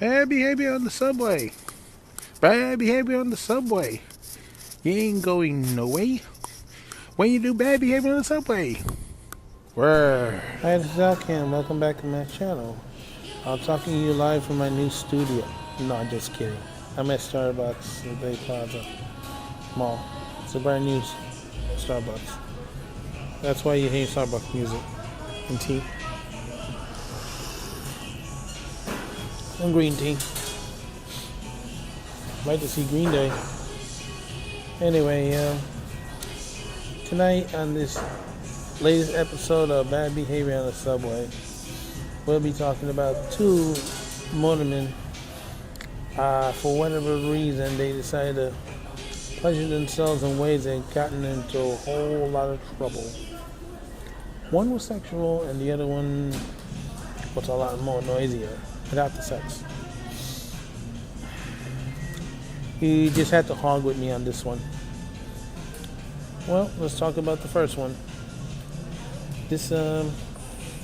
Bad behavior on the subway. Bad behavior on the subway. You ain't going no way when you do bad behavior on the subway. Where? Hi, this is Alcam. Welcome back to my channel. I'm talking to you live from my new studio. No, I'm just kidding. I'm at Starbucks in Bay Plaza Mall. It's a brand new Starbucks. That's why you hear Starbucks music and tea. And green tea. Like to see Green Day. Anyway, tonight on this latest episode of Bad Behavior on the Subway, we'll be talking about two motormen. For whatever reason, they decided to pleasure themselves in ways that gotten into a whole lot of trouble. One was sexual, and the other one was a lot more noisier without the sex. You just had to hog with me on this one. Well, let's talk about the first one. This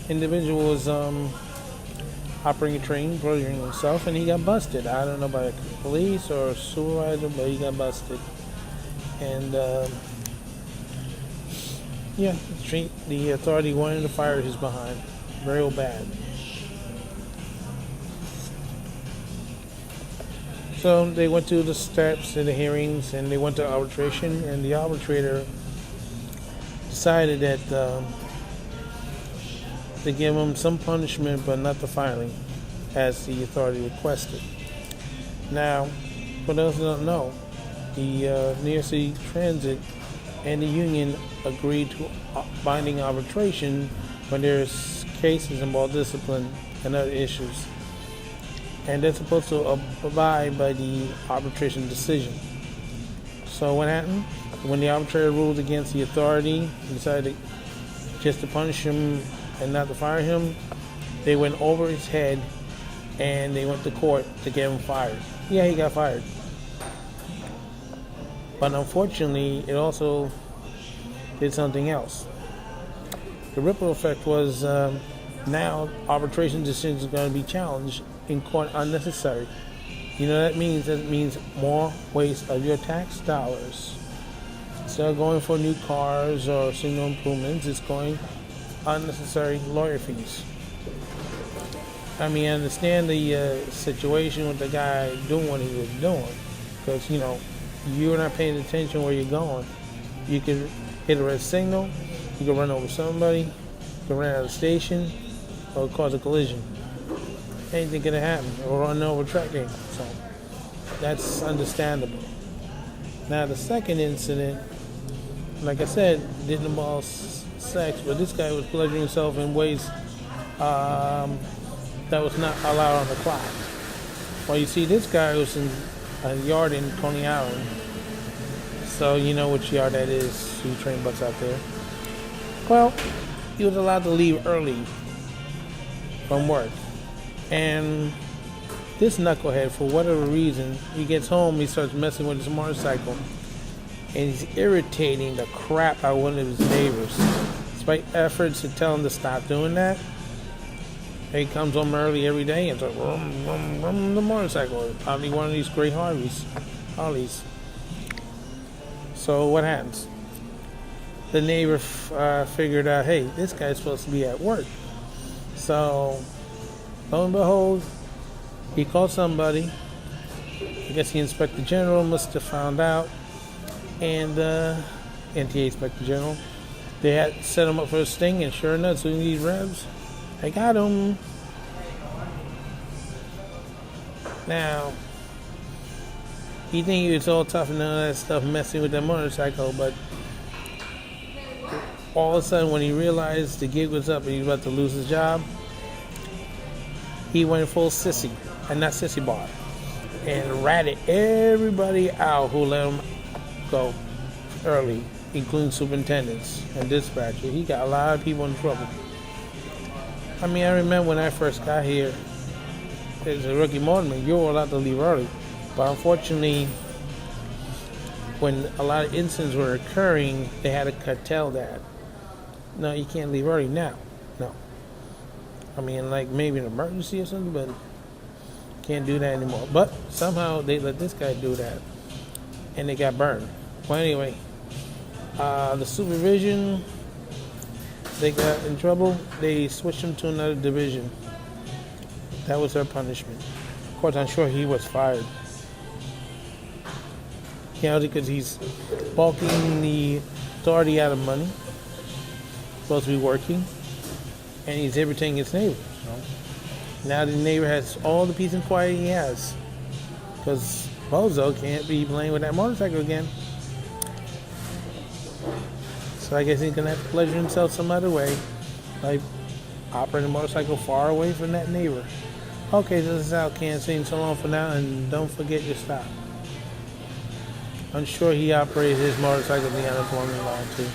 individual was operating a train, pleasuring himself, and he got busted. I don't know by police or supervisor, but he got busted. And the authority wanted to fire his behind, real bad. So they went to the steps and the hearings, and they went to arbitration, and the arbitrator decided that to give him some punishment, but not the firing, as the authority requested. Now, for those who don't know, the New York City Transit and the union agreed to binding arbitration when there's cases involving discipline and other issues. And they're supposed to abide by the arbitration decision. So what happened? When the arbitrator ruled against the authority, decided just to punish him and not to fire him, they went over his head and they went to court to get him fired. Yeah, he got fired. But unfortunately, it also did something else. The ripple effect was now arbitration decisions are going to be challenged in court unnecessary. You know what that means? That means more waste of your tax dollars. Instead of going for new cars or signal improvements, it's going unnecessary lawyer fees. I mean, I understand the situation with the guy doing what he was doing, because you're not paying attention where you're going. You can hit a red signal, you can run over somebody, you can run out of the station, or cause a collision. Anything can happen, or run over track game. So that's understandable. Now the second incident, like I said, didn't involve sex, but this guy was pleasuring himself in ways that was not allowed on the clock. Well, you see, this guy was in a yard in Coney Island, so you know which yard that is. Two train butts out there. Well, he was allowed to leave early from work, and this knucklehead, for whatever reason, he gets home, he starts messing with his motorcycle, and he's irritating the crap out of one of his neighbors. Despite efforts to tell him to stop doing that, he comes home early every day and starts rum the motorcycle. Probably one of these gray Harleys. So what happens? The neighbor figured out, hey, this guy's supposed to be at work. So, lo and behold, he called somebody. I guess the Inspector General must have found out. And NTA Inspector General, they had set him up for a sting, and sure enough, soon these revs, they got him. Now, he think he was all tough and all that stuff, messing with that motorcycle, but all of a sudden, when he realized the gig was up and he was about to lose his job, he went full sissy, and not sissy bar, and ratted everybody out who let him go early, including superintendents and dispatchers. He got a lot of people in trouble. I mean, I remember when I first got here as a rookie motorman, you were allowed to leave early. But unfortunately, when a lot of incidents were occurring, they had to curtail that. No, you can't leave early now. No. I mean, like maybe an emergency or something, but Can't do that anymore. But somehow they let this guy do that, and they got burned. Well, anyway, the supervision, they got in trouble. They switched him to another division. That was their punishment. Of course, I'm sure he was fired. Because he's bulking the authority out of money, supposed to be working, and he's irritating his neighbor. Now the neighbor has all the peace and quiet he has, because Bozo can't be playing with that motorcycle again. So I guess he's gonna have to pleasure himself some other way, like operating a motorcycle far away from that neighbor. Okay, this is out, Can't Sing. So long for now, and don't forget your stop. I'm sure he operated his motorcycle the unemployment law too.